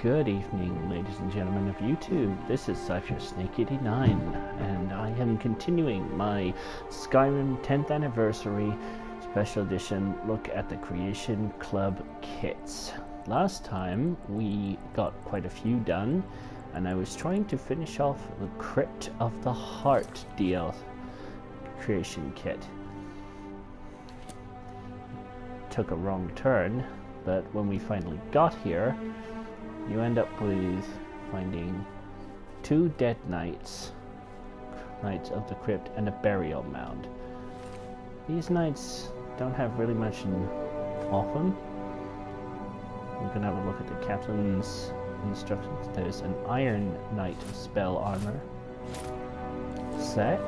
Good evening, ladies and gentlemen of YouTube. This is CypherSnake89, and I am continuing my Skyrim 10th Anniversary Special Edition look at the Creation Club kits. Last time we got quite a few done, and I was trying to finish off the Crypt of the Heart DL creation kit. Took a wrong turn, but when we finally got here, you end up with finding 2 dead knights, knights of the crypt, and a burial mound. These knights don't have really much off them. We can have a look at the captain's instructions. There's an Iron Knight spell armor set,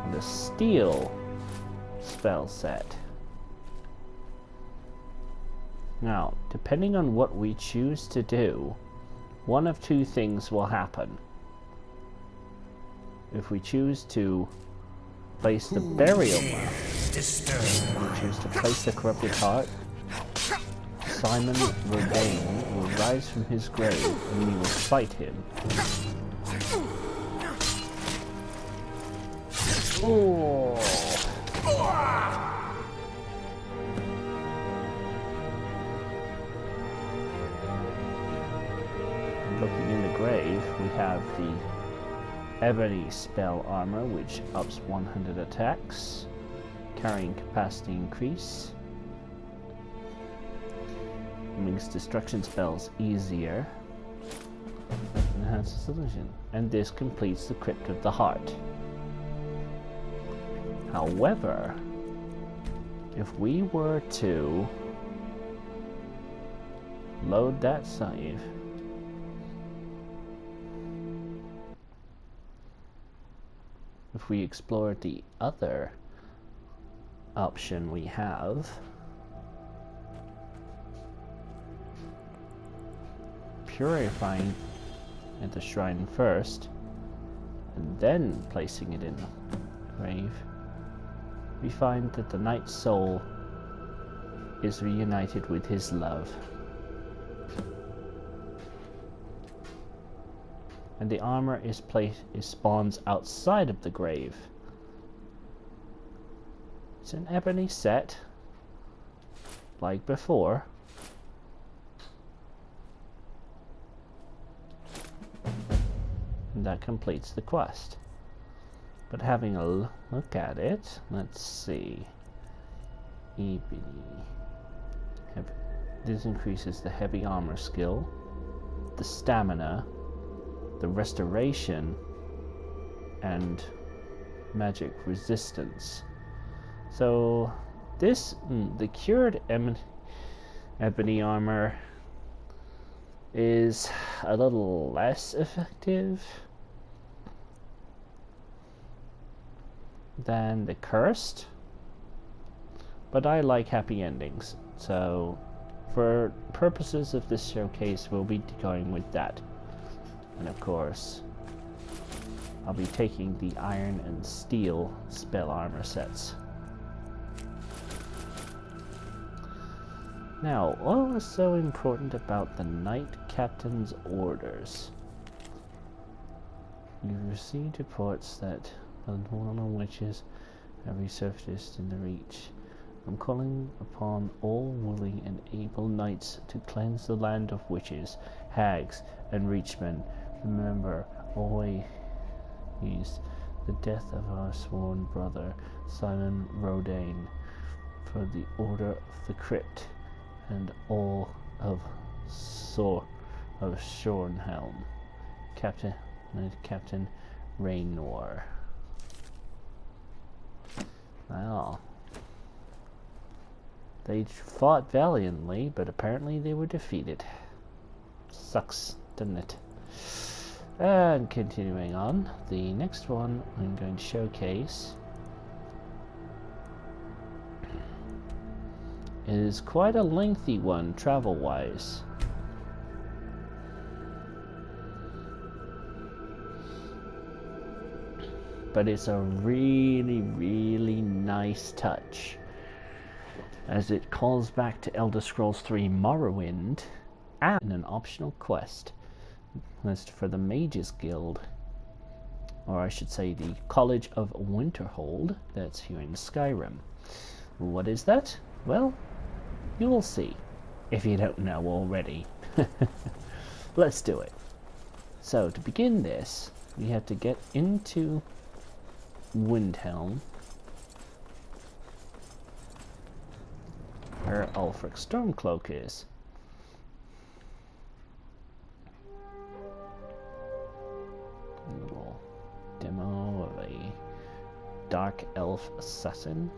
and a Steel spell set. Now, depending on what we choose to do, one of two things will happen. If we choose to place the burial mound, we choose to place the corrupted heart, Simon Rodane will rise from his grave and we will fight him. Oh. Looking in the grave, we have the Ebony spell armor, which ups 100 attacks, carrying capacity increase, makes destruction spells easier, enhances illusion, and this completes the Crypt of the Heart. However, if we were to load that save, if we explore the other option we have, purifying at the shrine first and then placing it in the grave, we find that the knight's soul is reunited with his love, and the armor is spawns outside of the grave. It's an ebony set, like before, and that completes the quest. But having a look at it, let's see. This increases the heavy armor skill, the stamina, the restoration, and magic resistance. So this, the cured ebony armor is a little less effective than the cursed, but I like happy endings, so for purposes of this showcase we'll be going with that. And of course, I'll be taking the Iron and Steel spell armor sets. Now, what was so important about the Knight Captain's orders? You've received reports that paranormal witches have resurfaced in the Reach. I'm calling upon all willing and able knights to cleanse the land of witches, hags, and reachmen. Remember always the death of our sworn brother, Simon Rodane, for the Order of the Crypt, and all of Shornhelm. Captain Raynor. Well, they fought valiantly, but apparently they were defeated. Sucks, doesn't it? And continuing on, the next one I'm going to showcase is quite a lengthy one travel-wise. But it's a really, really nice touch. as it calls back to Elder Scrolls 3 Morrowind and an optional quest list for the Mages Guild, or I should say the College of Winterhold, that's here in Skyrim. What is that? Well, you will see, if you don't know already. Let's do it. So, to begin this, we have to get into Windhelm, where Ulfric Stormcloak is. A little demo of a dark elf assassin.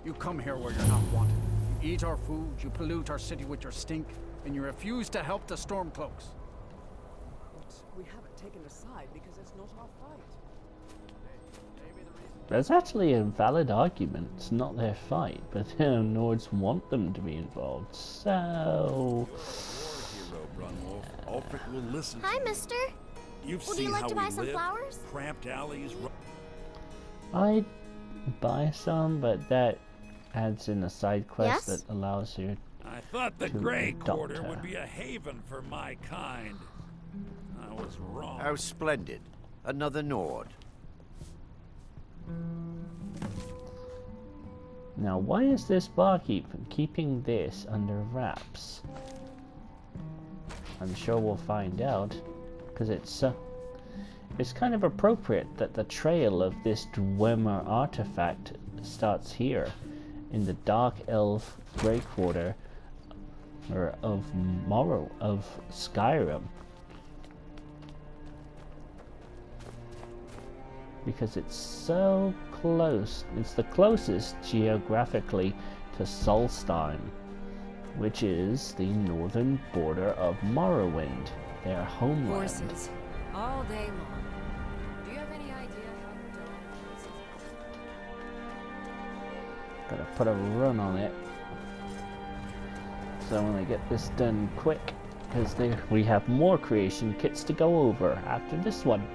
You come here where you're not wanted. You eat our food, you pollute our city with your stink, and you refuse to help the Stormcloaks. But we haven't taken a side because it's not our fight. That's actually a valid argument. It's not their fight, but Nords want them to be involved. So, Hi, mister. Would you like to buy some flowers? Cramped alleys. I'd buy some, but that adds in a side quest Yes? that allows you. I thought the to Grey adopt Quarter her. would be a haven for my kind. I was wrong. How splendid. Another Nord. Now, why is this barkeep keeping this under wraps? I'm sure we'll find out, because it's kind of appropriate that the trail of this Dwemer artifact starts here, in the Dark Elf Grey Quarter of Skyrim. Because it's so close. It's the closest geographically to Solstheim, which is the northern border of Morrowind, their homeland. Horses, all day long. Do you have any idea how the Gotta put a run on it. So I want to get this done quick, because we have more creation kits to go over after this one.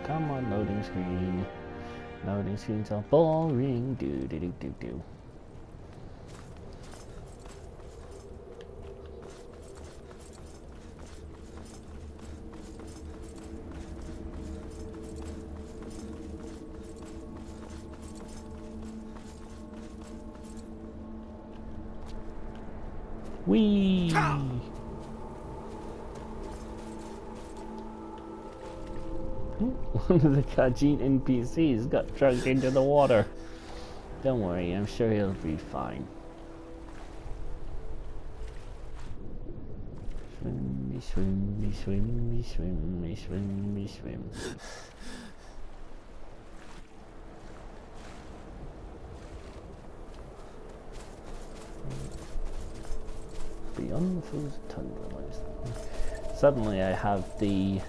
Come on, loading screen. Loading screens are boring. Do. Whee! One of the Khajiit NPCs got dragged into the water. Don't worry, I'm sure he'll be fine. Swim, swim, swim, swim, swim. Beyond the frozen tundra lies. Suddenly I have the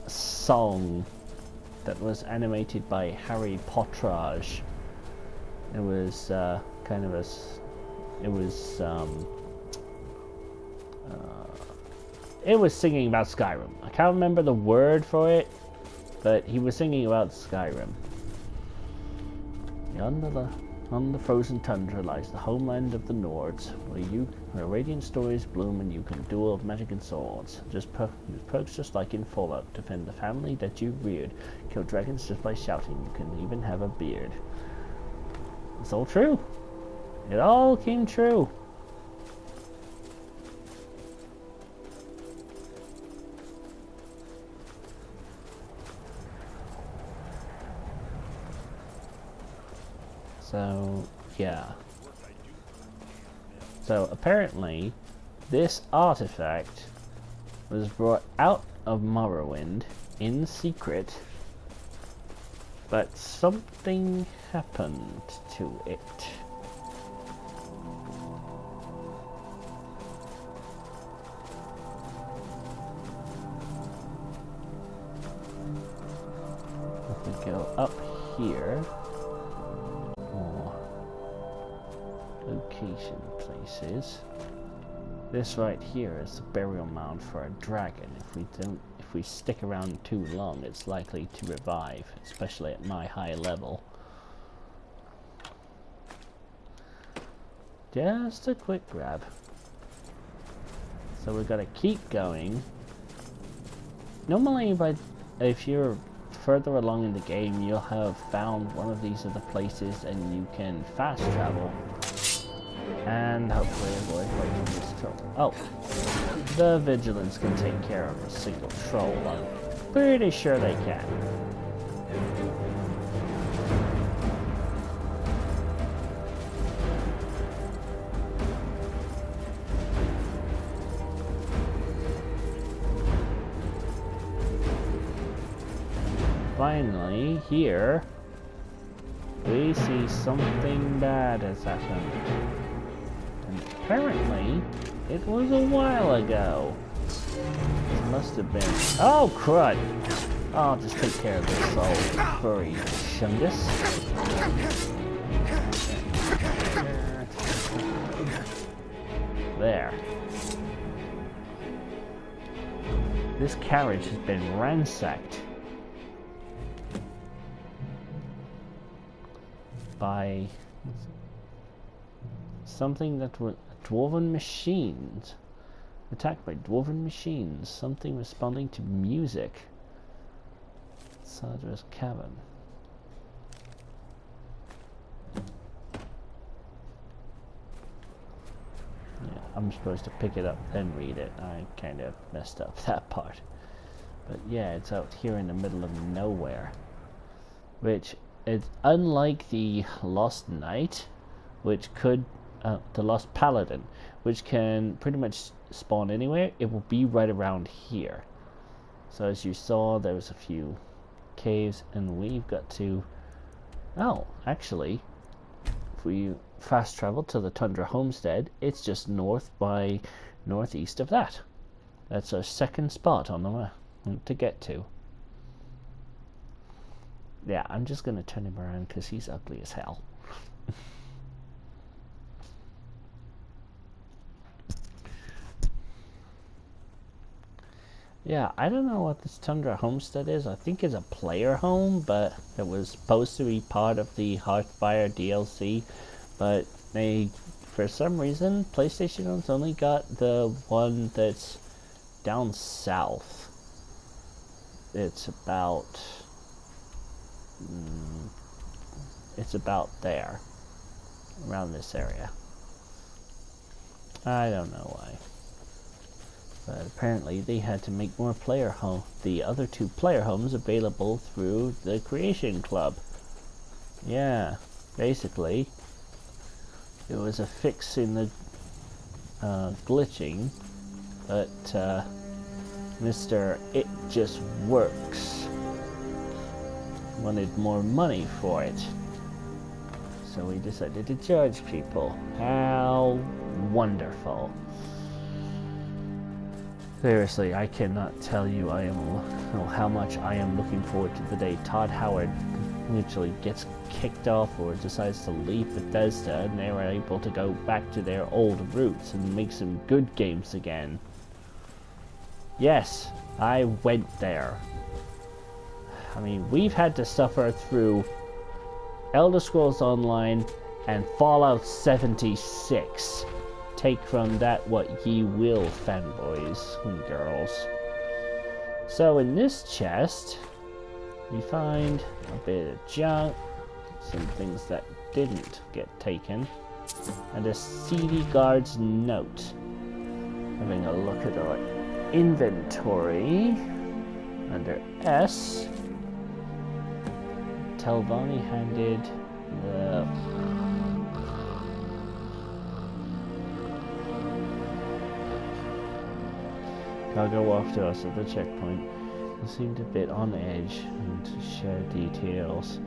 song that was animated by Harry Potterage. It was kind of it was singing about Skyrim. I can't remember the word for it, but he was singing about Skyrim. On the frozen tundra lies the homeland of the Nords, where radiant stories bloom and you can duel with magic and swords. Use perks just like in Fallout. Defend the family that you reared. Kill dragons just by shouting. You can even have a beard. It's all true. It all came true. So, yeah. So, apparently, this artifact was brought out of Morrowind in secret, but something happened to it. go up here. More location places. This right here is the burial mound for a dragon. If we stick around too long, it's likely to revive, especially at my high level. Just a quick grab. So we've got to keep going. Normally, if you're further along in the game, you'll have found one of these other places and you can fast travel. And hopefully avoid fighting this troll. Oh, the vigilance can take care of a single troll. I'm pretty sure they can. Finally, here, we see something bad has happened. And apparently, it was a while ago. It must have been... Oh, crud! I'll just take care of this old furry shungus. There. This carriage has been ransacked by something that were dwarven machines. Attacked by dwarven machines. Something responding to music. Sadra's cavern. Yeah, I'm supposed to pick it up then read it. I kind of messed up that part. But yeah, it's out here in the middle of nowhere. Which is unlike the Lost Knight, which could, the Lost Paladin, which can pretty much spawn anywhere. It will be right around here. So as you saw, there was a few caves, and we've got to... Oh, actually, if we fast travel to the Tundra Homestead, it's just northeast of that. That's our second spot on the map to get to. Yeah, I'm just going to turn him around because he's ugly as hell. Yeah, I don't know what this Tundra Homestead is. I think it's a player home, but it was supposed to be part of the Hearthfire DLC. But they, for some reason, PlayStation's only got the one that's down south. It's about there, around this area. I don't know why, but apparently they had to make more the other two player homes available through the Creation Club. Yeah, basically it was a fix in the glitching, but Mr. It Just Works wanted more money for it, so we decided to charge people. How wonderful. Seriously, I cannot tell you how much I am looking forward to the day Todd Howard literally gets kicked off or decides to leave Bethesda and they were able to go back to their old roots and make some good games again. Yes, I went there. I mean, we've had to suffer through Elder Scrolls Online and Fallout 76. Take from that what ye will, fanboys and girls. So in this chest, we find a bit of junk, some things that didn't get taken, and a CD guard's note. Having a look at our inventory, under S, Telvanni handed the cargo off to us at the checkpoint. It seemed a bit on edge and to share details.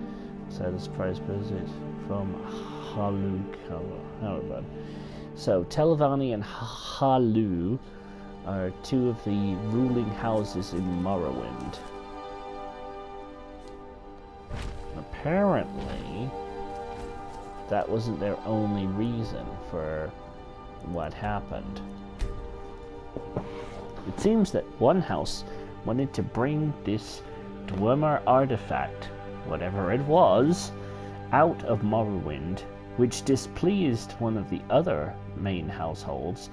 So the surprise visit from Halu. So Telvanni and Halu are two of the ruling houses in Morrowind. apparently that wasn't their only reason for what happened. It seems that one house wanted to bring this Dwemer artifact, whatever it was, out of Morrowind, which displeased one of the other main households,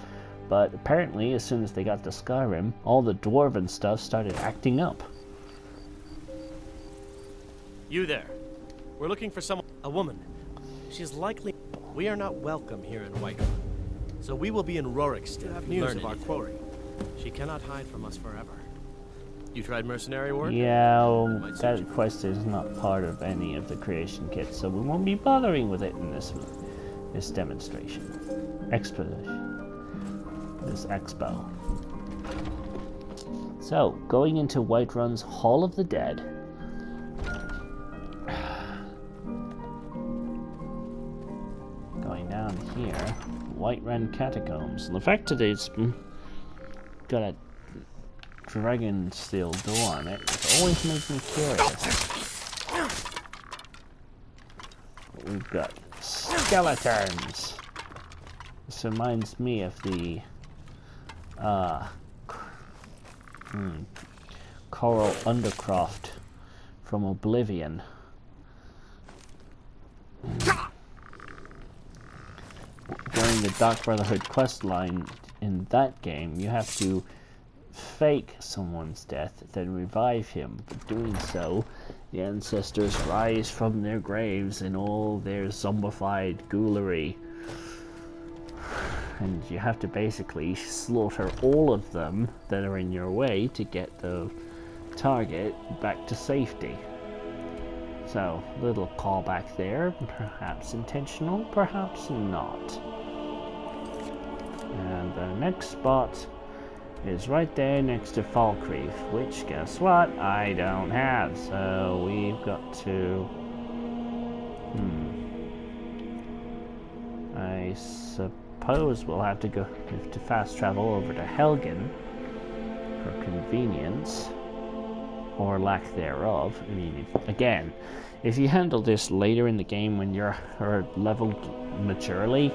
but apparently as soon as they got to Skyrim, all the dwarven stuff started acting up. You there. We're looking for someone. A woman. She's likely... We are not welcome here in Whiterun, so we will be in Rorikstead. Have news of our quarry. She cannot hide from us forever. You tried mercenary work? Yeah, well, that quest is not part of any of the creation kits, so we won't be bothering with it in this demonstration. This expo. So, going into Whiterun's Hall of the Dead. Going down here, Whiterun Catacombs. And the fact that it's got a dragon steel door on it always makes me curious. We've got skeletons. This reminds me of the Coral Undercroft from Oblivion. During the Dark Brotherhood quest line in that game, you have to fake someone's death, then revive him. But doing so, the ancestors rise from their graves in all their zombified ghoulery. And you have to basically slaughter all of them that are in your way to get the target back to safety. So, little callback there, perhaps intentional, perhaps not. And the next spot is right there next to Falkreath, which, guess what, I don't have. So we've got to... I suppose we'll have to fast travel over to Helgen for convenience, or lack thereof. I mean, if you handle this later in the game when you're leveled maturely,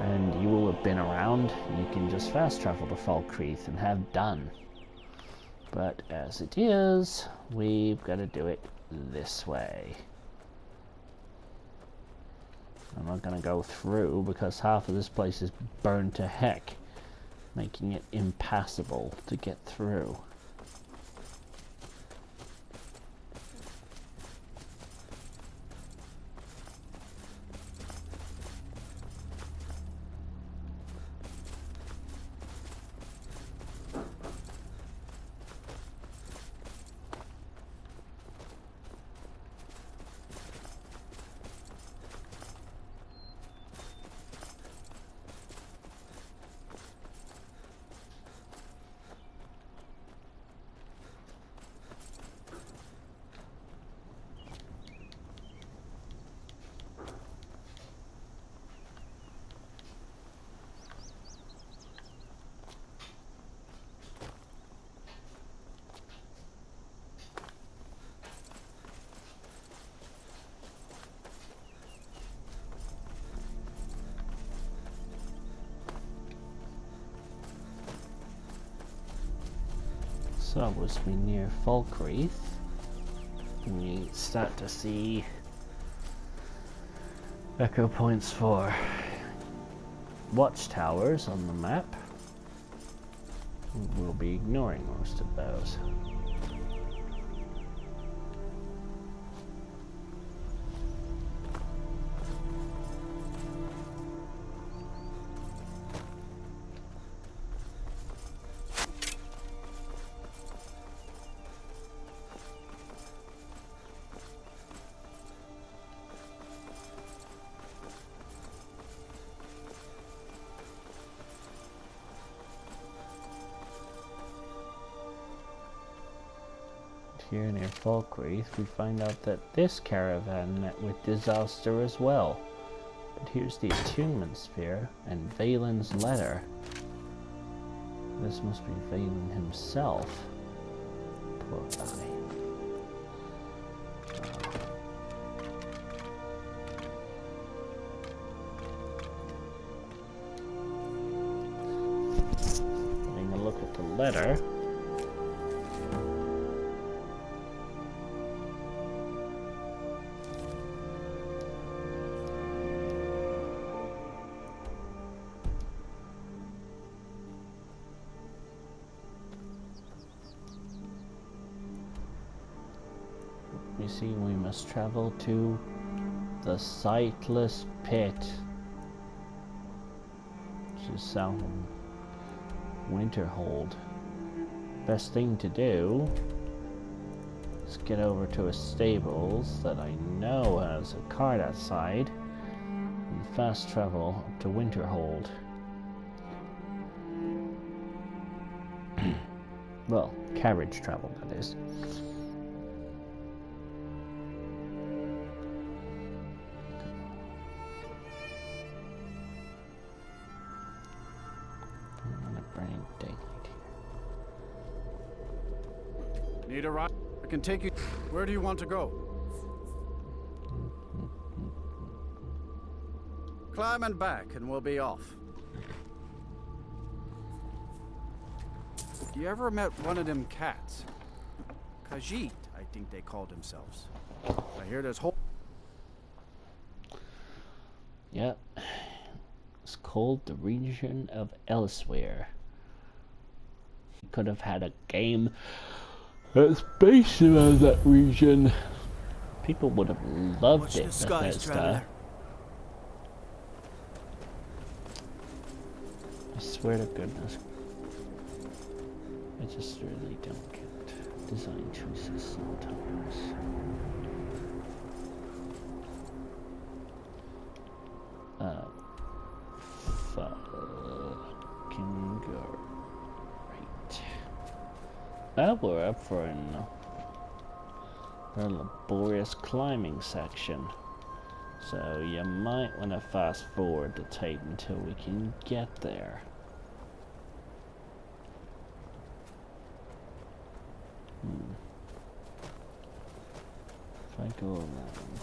and you will have been around, you can just fast travel to Falkreath and have done. But as it is, we've got to do it this way. I'm not going to go through because half of this place is burned to heck, making it impassable to get through. So as we near Falkreath, we start to see echo points for watchtowers on the map. We'll be ignoring most of those. Here near Falkreath, we find out that this caravan met with disaster as well. But here's the attunement sphere and Valen's letter. This must be Valen himself. Poor guy. letter. You see, we must travel to the Sightless Pit, which is south of Winterhold. Best thing to do is get over to a stables that I know has a cart outside and fast travel up to Winterhold. Well, carriage travel, that is. Need a ride? I can take you. Where do you want to go? Climb and back, and we'll be off. You ever met one of them cats? Khajiit, I think they called themselves. I hear there's whole. Yep. It's called the region of Elsewhere. You could have had a game that's based around that region. People would have loved it. Bethesda. I swear to goodness. I just really don't get design choices sometimes. Fucking great. Now we're up for a laborious climbing section. So you might want to fast forward the tape until we can get there. If I go around,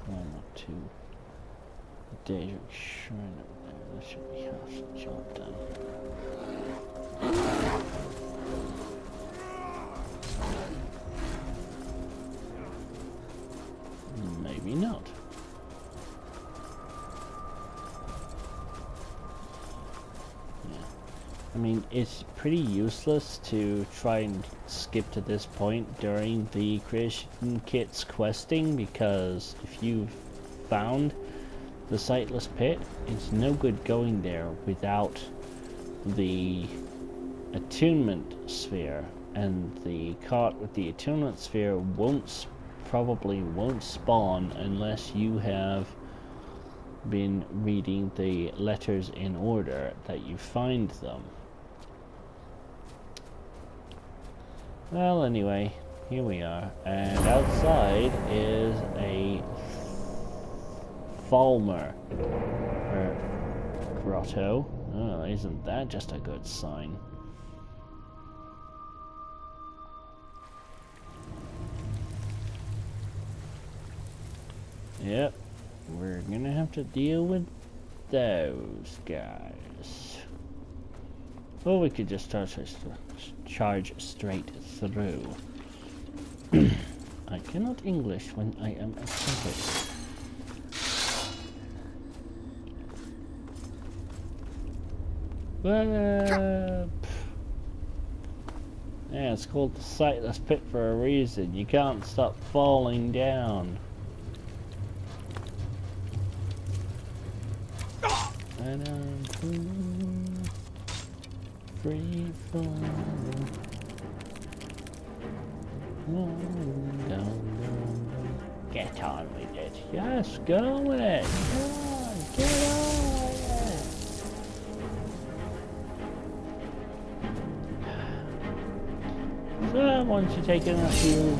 climb up to the Daedric Shrine over there, that should be half the job done. Maybe not. I mean, it's pretty useless to try and skip to this point during the creation kit's questing, because if you've found the Sightless Pit, it's no good going there without the attunement sphere, and the cart with the attunement sphere probably won't spawn unless you have been reading the letters in order that you find them. Well, anyway, here we are, and outside is a Falmer grotto. Oh, isn't that just a good sign? Yep, we're gonna have to deal with those guys. Or we could just charge straight through. I cannot English when I am a trumpet. Yeah, it's called the Sightless Pit for a reason. You can't stop falling down. And I'm free falling. Get on with it. Yes, go with it. Come on, get on with it. So once you've taken a few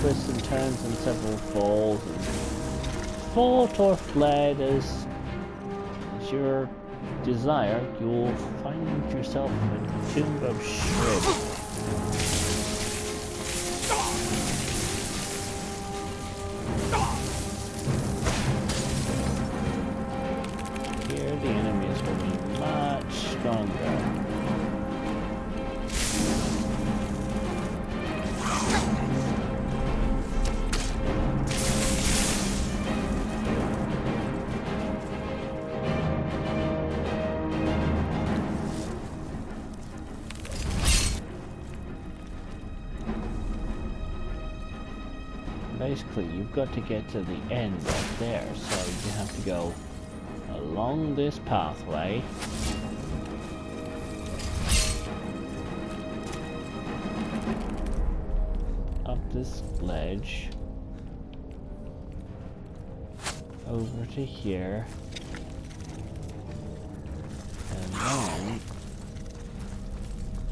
twists and turns and several falls, and fought or fled as your desire, you'll find yourself in a tomb of shreds. Here the enemies will be much stronger. Basically, you've got to get to the end up there, so you have to go along this pathway. Up this ledge. Over to here. And then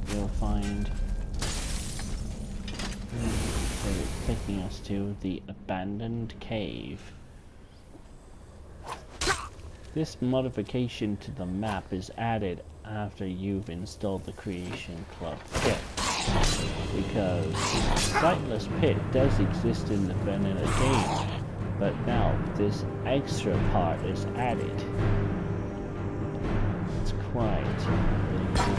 you'll find it's taking us to the abandoned cave. This modification to the map is added after you've installed the Creation Club kit, because Sightless Pit does exist in the vanilla game, but now this extra part is added. It's quite really cool.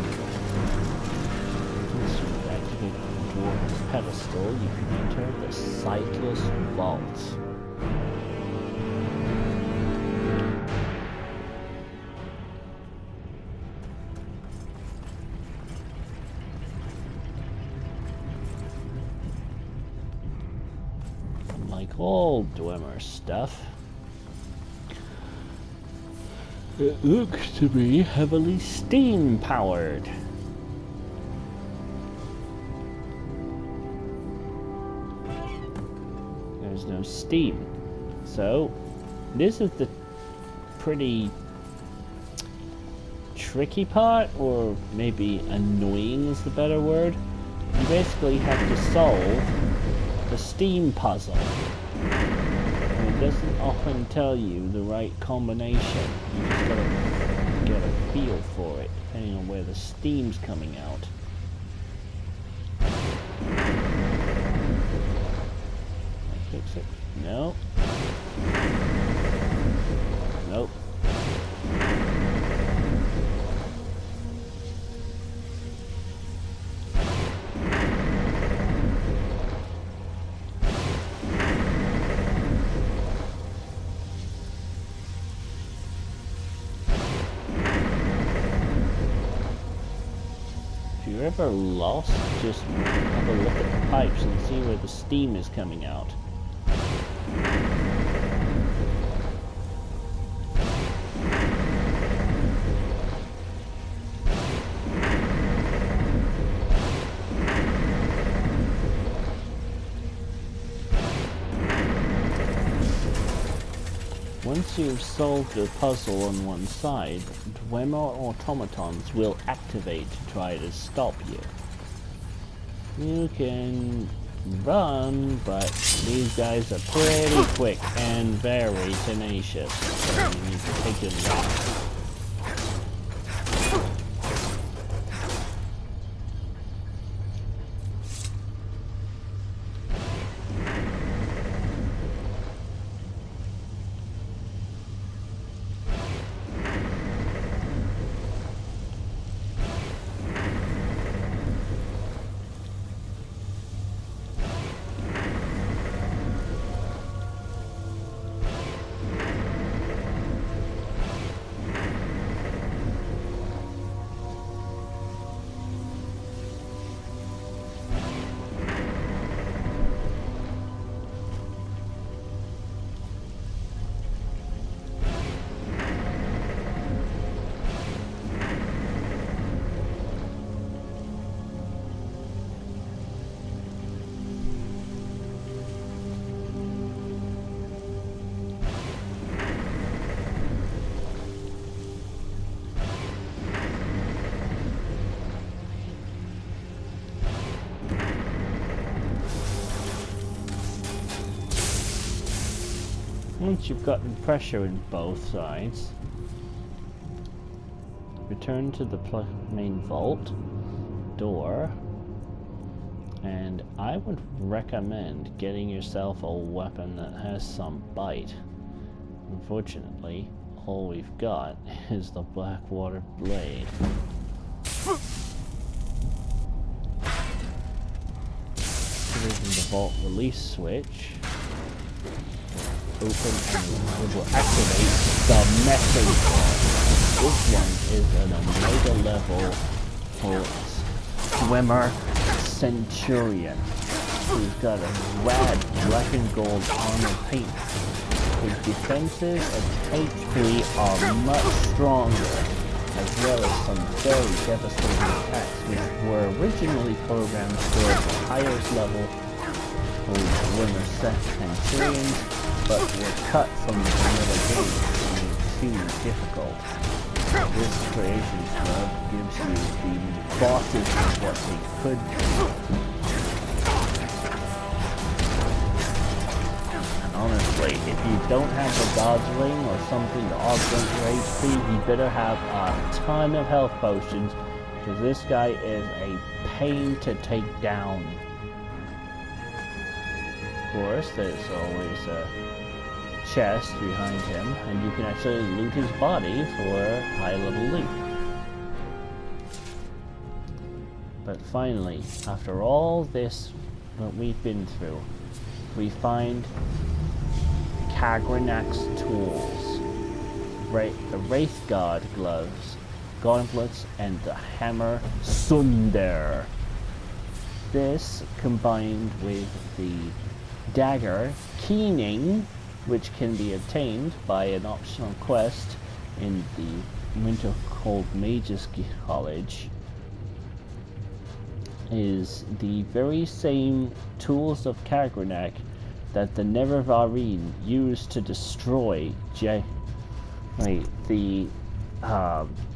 Once you activate the dwarven pedestal, you can enter the Sightless Vault. Like all Dwemer stuff, it looks to be heavily steam powered. There's no steam, so this is the pretty tricky part, or maybe annoying is the better word. You basically have to solve the steam puzzle. And it doesn't often tell you the right combination. You just gotta get a feel for it, depending on where the steam's coming out. Fix it. No. Nope. If you're ever lost, just have a look at the pipes and see where the steam is coming out. Once you've solved the puzzle on one side, Dwemer automatons will activate to try to stop you. You can run, but these guys are pretty quick and very tenacious, so you need to take them down. Once you've gotten pressure in both sides, return to the main vault door, and I would recommend getting yourself a weapon that has some bite. Unfortunately, all we've got is the Blackwater Blade. Using the vault release switch, open and it will activate the message board. This one is an Omega level for Dwemer Centurion. who's got a rad black and gold armor paint. His defenses and HP are much stronger, as well as some very devastating attacks which were originally programmed for the highest level for winner set Centurions, but were cut from the vanilla game to make it too difficult. This creation club gives you the bosses of what they could be. Honestly, if you don't have the God's Ring or something to augment your HP, you better have a ton of health potions, because this guy is a pain to take down. Of course, there's always a chest behind him, and you can actually loot his body for high-level loot. But finally, after all this that we've been through, we find Kagrenax Tools, the wraithguard gloves, gauntlets, and the hammer sunder. This combined with the dagger keening, which can be obtained by an optional quest in the Winter Cold Mages College, is the very same tools of Kagrenax that the Nevervarine used to destroy the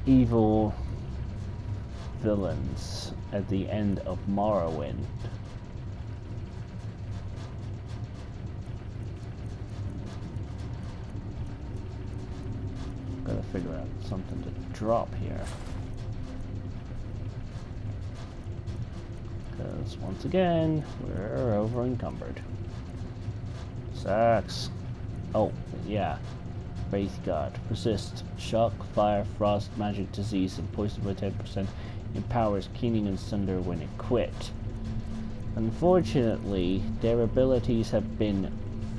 evil villains at the end of Morrowind. Gotta figure out something to drop here. Because once again, we're over encumbered. Sucks. Oh, yeah. Wraithguard. Persist. Shock, fire, frost, magic, disease, and poison by 10%. Empowers keening and sunder when equipped. Unfortunately, their abilities have been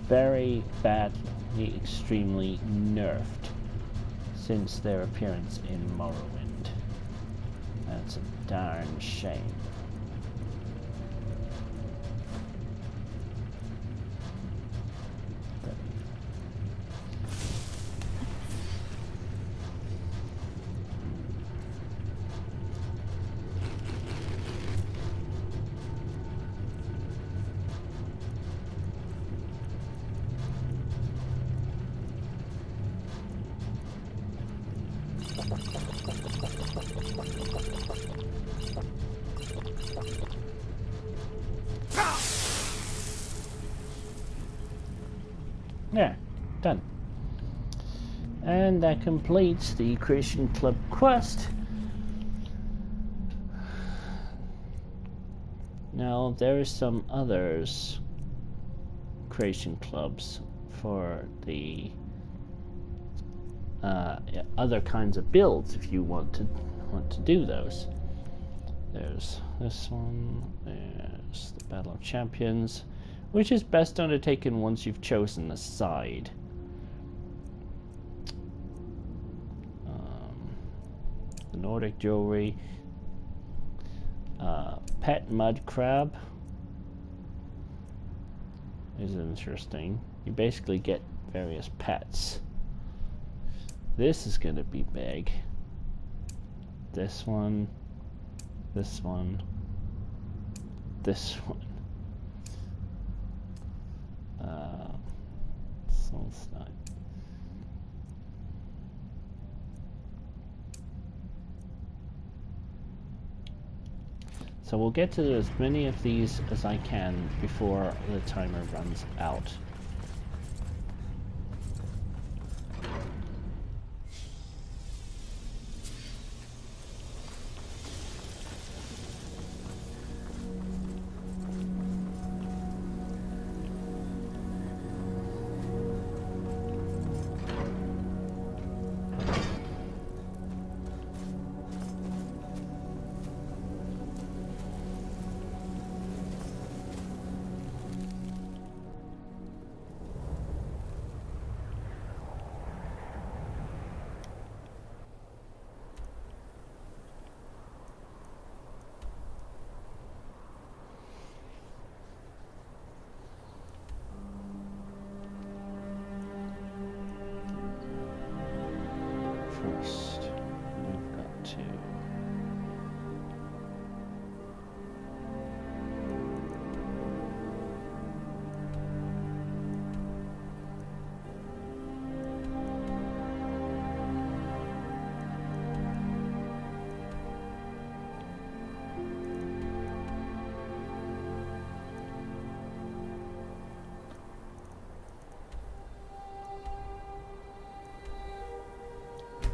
very badly, extremely nerfed since their appearance in Morrowind. That's a darn shame. Yeah, done. And that completes the Creation Club quest. Now, there are some others Creation Clubs for the other kinds of builds if you want to do those. There's this one, there's the Battle of Champions, which is best undertaken once you've chosen a side. The Nordic Jewelry, Pet Mud Crab is interesting. You basically get various pets. This is going to be big. This one, this one, this one. So we'll get to as many of these as I can before the timer runs out.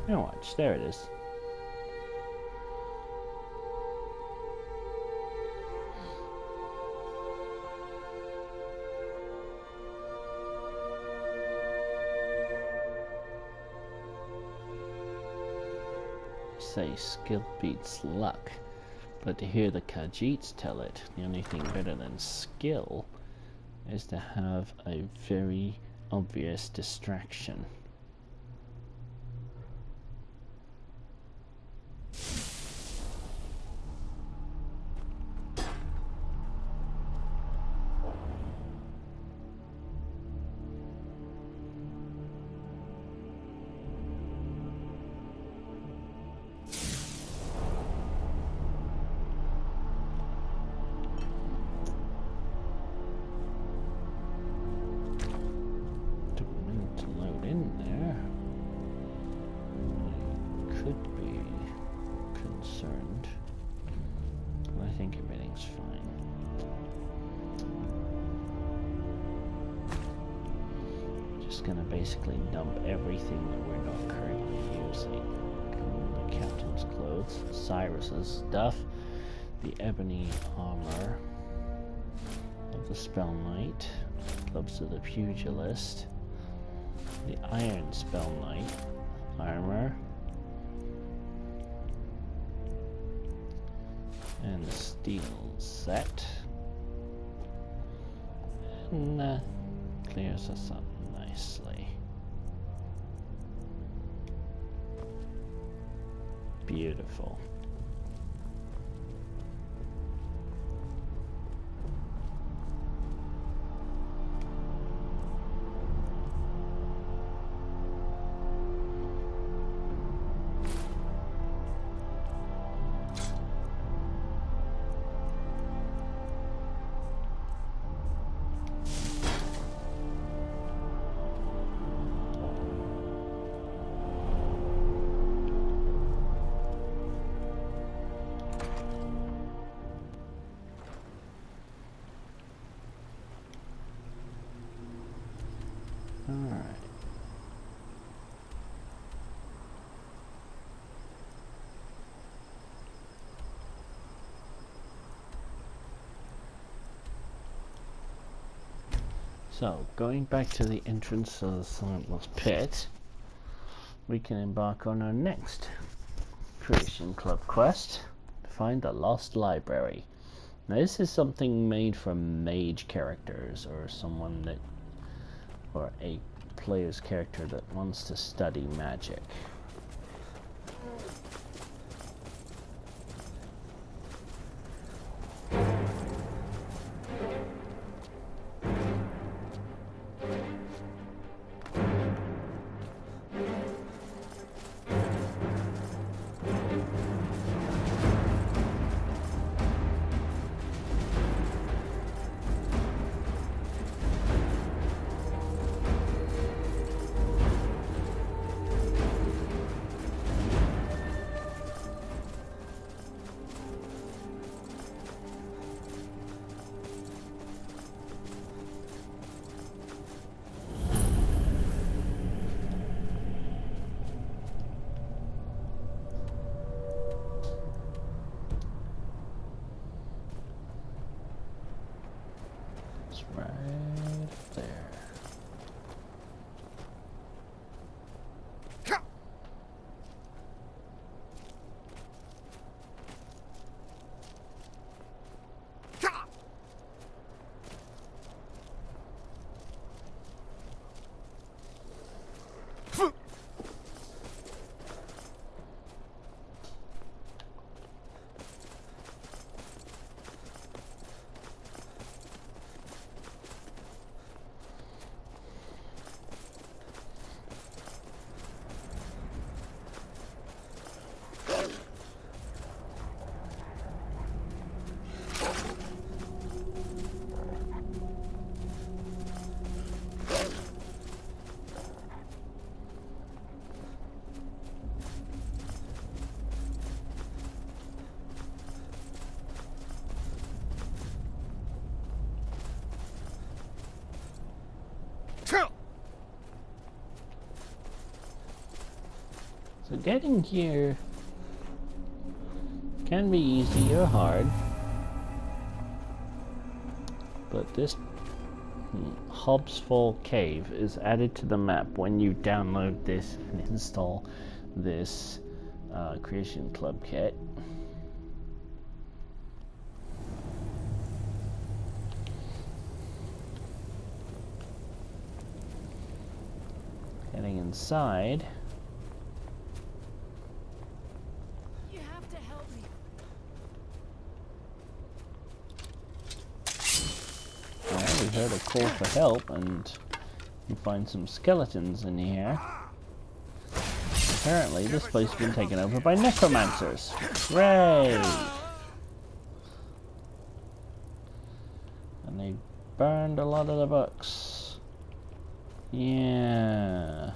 Now watch, there it is. Say skill beats luck, but to hear the Khajiits tell it, the only thing better than skill is to have a very obvious distraction. Gonna basically dump everything that we're not currently using. The captain's clothes, Cyrus's stuff, the ebony armor of the Spellknight, gloves of the pugilist, the iron Spellknight armor, and the steel set, and clears us up nicely. Beautiful. Alright. So, going back to the entrance of the Sightless Pit, we can embark on our next Creation Club quest to find the Lost Library. Now, this is something made for mage characters or someone that, or a player's character that wants to study magic. Right there. So getting here can be easy or hard, but this Hubspot Cave is added to the map when you download this and install this Creation Club kit. Getting inside. You have to help me. Well, we heard a call for help, and you find some skeletons in here. Apparently, this place has been taken over by necromancers. Hooray! And they burned a lot of the books. Yeah.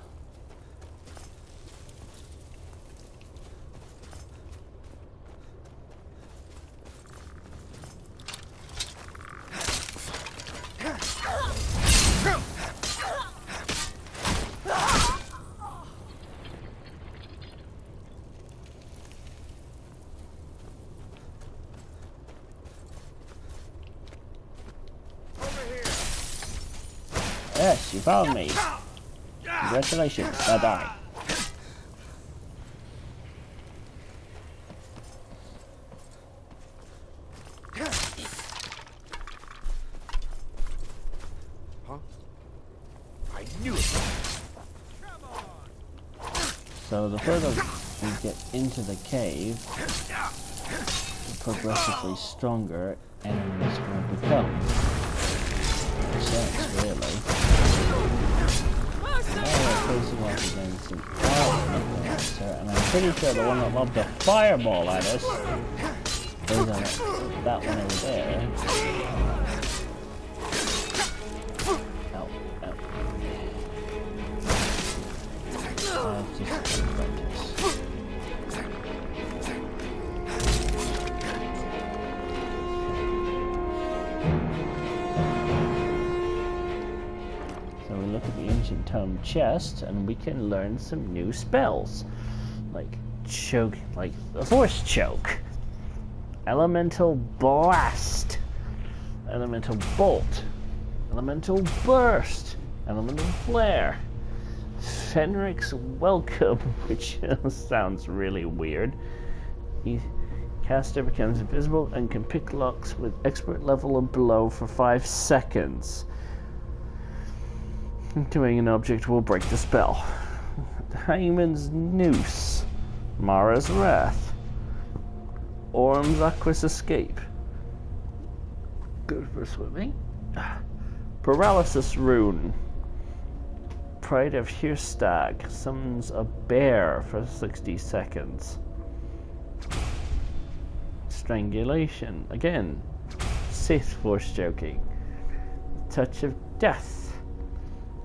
Yes, you found me. Congratulations. Bye-bye. Huh? I knew it. So the further we get into the cave, the progressively stronger enemies will become. Sense, really. Now we're facing off against an necromancer, and I'm pretty sure the one that lobbed a fireball at us is that one over there. Ow, ow. Just practice. So we look at the ancient tome chest, and we can learn some new spells, like choke, like the force choke, elemental blast, elemental bolt, elemental burst, elemental flare, Fenric's welcome, which sounds really weird. Caster becomes invisible and can pick locks with expert level and below for 5 seconds. Doing an object will break the spell. Hangman's Noose, Mara's Wrath, Orm's Aqua's Escape. Good for swimming. Paralysis Rune. Pride of Hirstag summons a bear for 60 seconds. Strangulation. Again, Sith force choking. Touch of Death.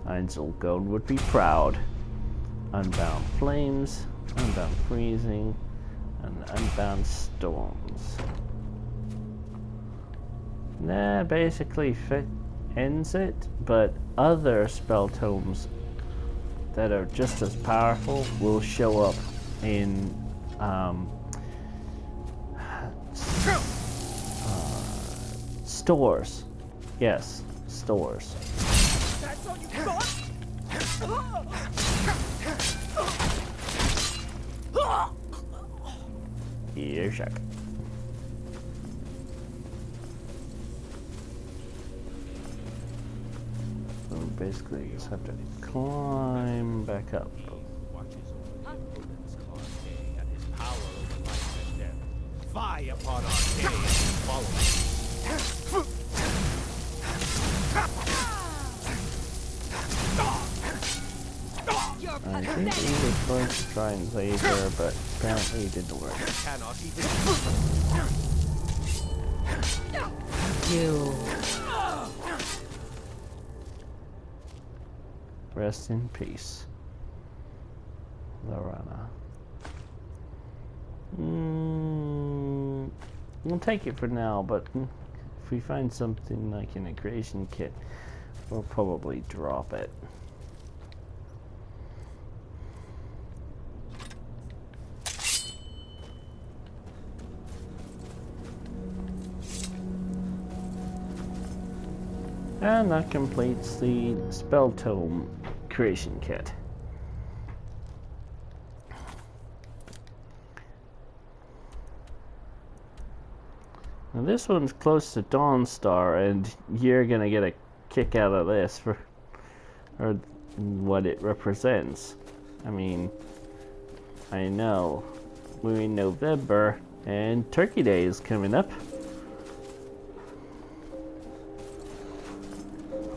Einzelgold would be proud. Unbound Flames, Unbound Freezing, and Unbound Storms. That basically ends it, but other spell tomes that are just as powerful will show up in stores. Yes, stores. That's all you got? Here, check. So basically, you just have to climb back up. Fie upon our cave and follow us. I think he was going to try and save her, but apparently it didn't work. Cannot even. You. Rest in peace, Lorana. We'll take it for now, but if we find something like an creation kit, we'll probably drop it. And that completes the Spell Tome creation kit. Now this one's close to Dawnstar, and you're gonna get a kick out of this for what it represents. I mean, I know we're in November and Turkey Day is coming up,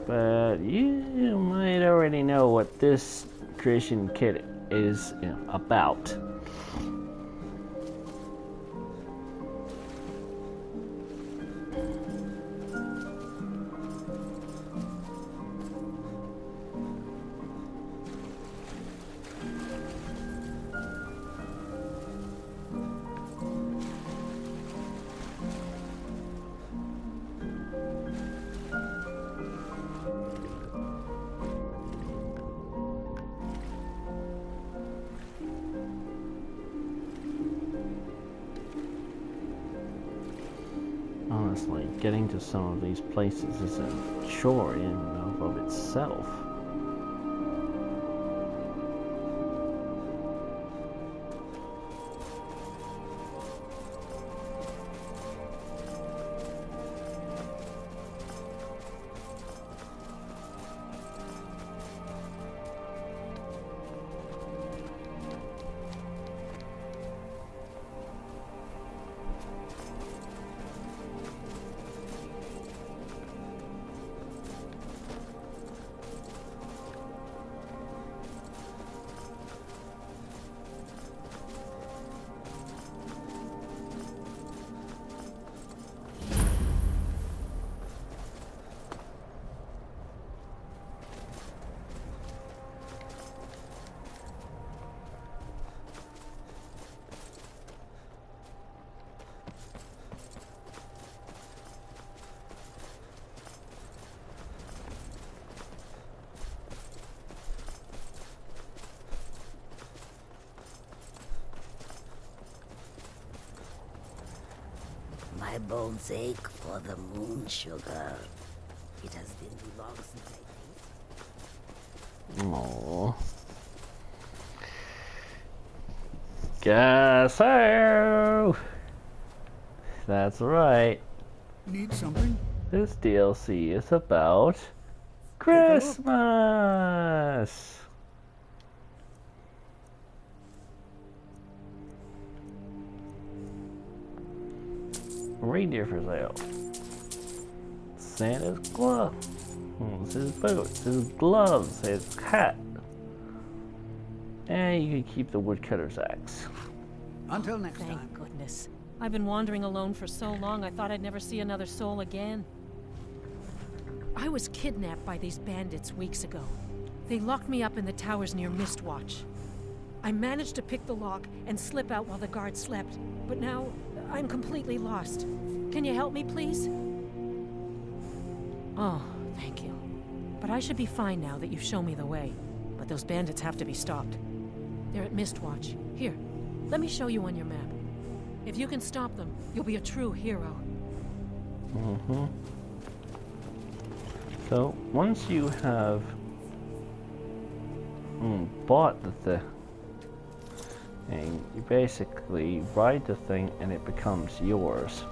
but you might already know what this creation kit is about. Honestly, getting to some of these places is a chore in and of itself. My bones ache for the moon sugar. It has been too long since I tasted. Aww. Gasso! That's right. Need something? This DLC is about Christmas! Reindeer for sale. Santa's glove. His boots, his gloves, his hat. And you can keep the woodcutter's axe. Until next Thank time. goodness. I've been wandering alone for so long, I thought I'd never see another soul again. I was kidnapped by these bandits weeks ago. They locked me up in the towers near Mistwatch. I managed to pick the lock and slip out while the guards slept, but now I'm completely lost. Can you help me, please? Oh, thank you. But I should be fine now that you've shown me the way. But those bandits have to be stopped. They're at Mistwatch. Here, let me show you on your map. If you can stop them, you'll be a true hero. Mm-hmm. So, once you have bought the thing, you basically ride the thing and it becomes yours.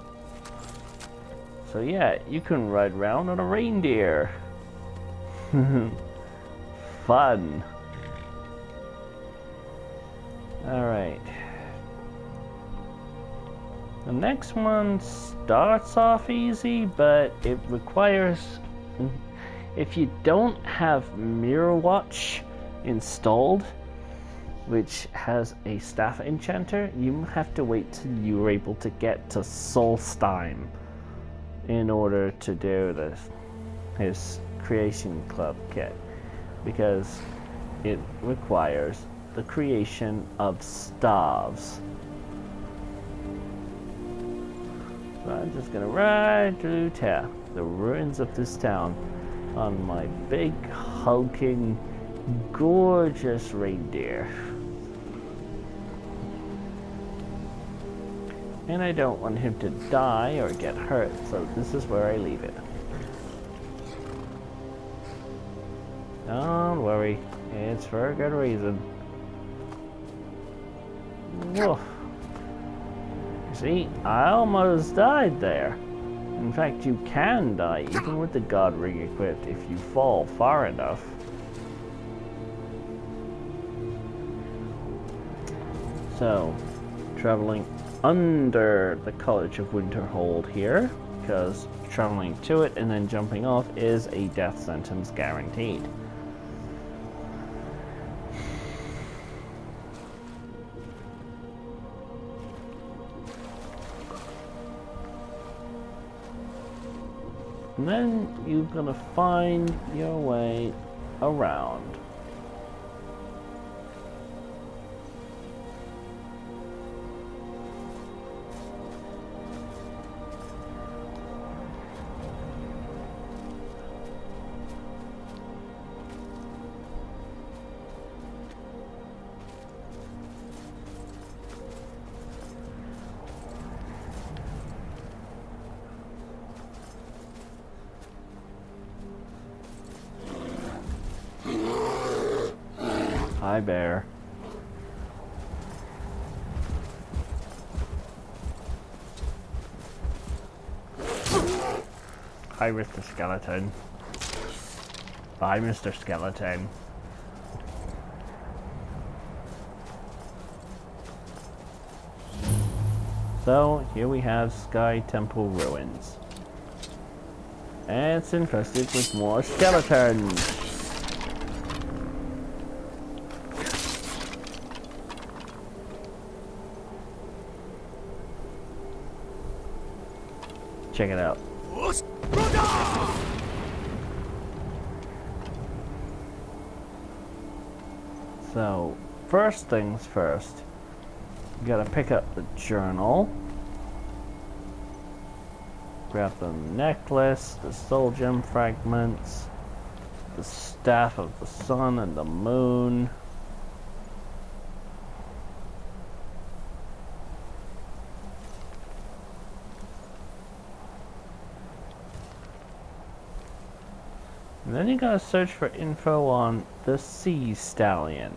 So yeah, you can ride around on a reindeer. Fun. Alright. The next one starts off easy, but it requires... If you don't have Mirror Watch installed, which has a staff enchanter, you have to wait till you're able to get to Solstheim in order to do his creation club kit, because it requires the creation of staves. So I'm just gonna ride through town, the ruins of this town, on my big, hulking, gorgeous reindeer. And I don't want him to die or get hurt, so this is where I leave it. Don't worry, it's for a good reason. Woof. See, I almost died there. In fact, you can die even with the god ring equipped if you fall far enough. So, traveling under the College of Winterhold here, because traveling to it and then jumping off is a death sentence guaranteed. And then you're gonna find your way around. Hi, bear. Hi, Mr. Skeleton. Bye, Mr. Skeleton. So, here we have Sky Temple Ruins. And it's infested with more skeletons. Check it out. So, first things first, you gotta pick up the journal, grab the necklace, the soul gem fragments, the staff of the sun and the moon, and then you gotta search for info on the sea stallion.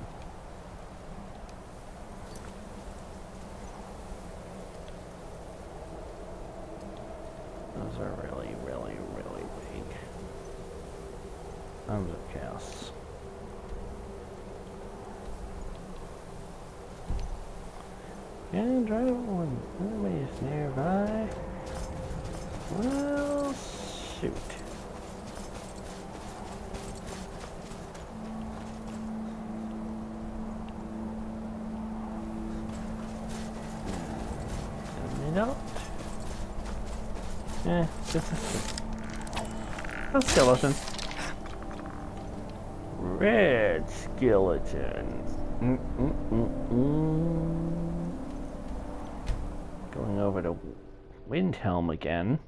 Those are really, really, really big. Tons of chaos. And right when anybody's nearby. Well, shoot. No. Just a skeleton. Red skeleton. Going over to Windhelm again.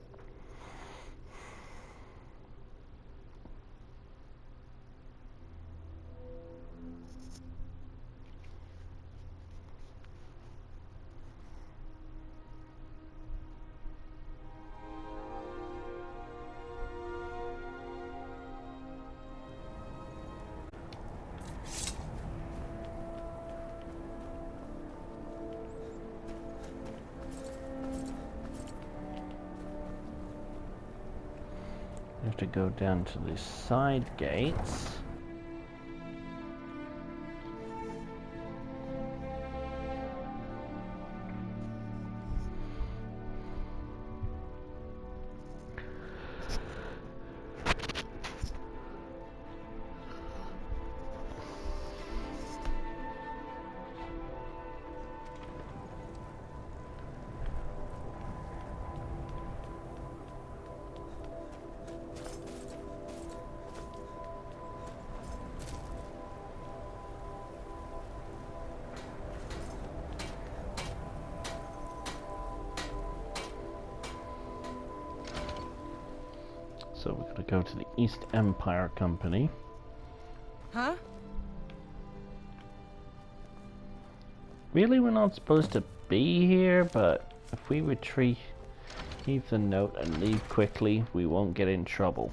You have to go down to the side gates. So we're going to go to the East Empire Company. Huh? Really, we're not supposed to be here, but if we retrieve the note and leave quickly, we won't get in trouble.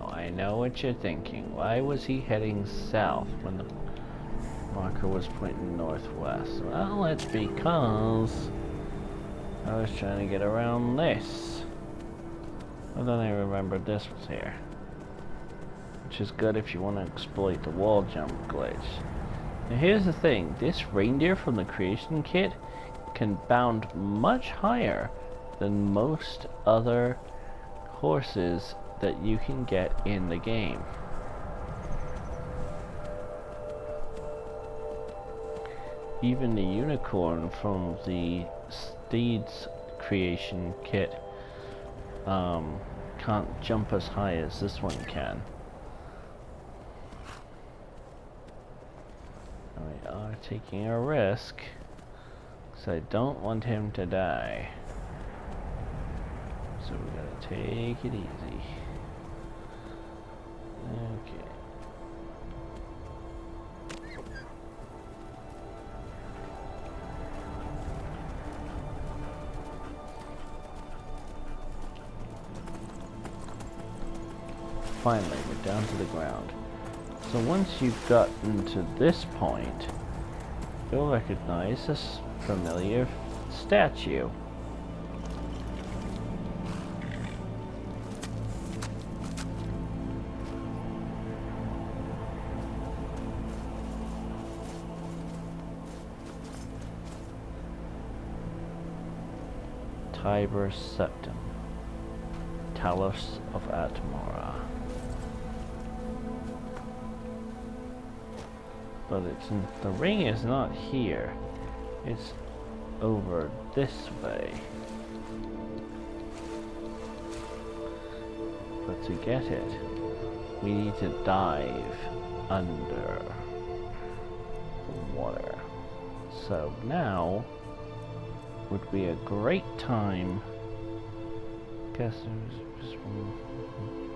I know what you're thinking. Why was he heading south when the marker was pointing northwest? Well, it's because I was trying to get around this. And then I remembered this was here. Which is good if you want to exploit the wall jump glitch. Now here's the thing, this reindeer from the creation kit can bound much higher than most other horses that you can get in the game. Even the unicorn from the Steed's creation kit can't jump as high as this one can. We are taking a risk, because I don't want him to die. So we gotta take it easy. Okay. Finally, we're down to the ground. So once you've gotten to this point, you'll recognize this familiar statue. Tiber Septum, Talos of Atmora. But the ring is not here. It's over this way. But to get it, we need to dive under the water. So now would be a great time. Guess there's just one.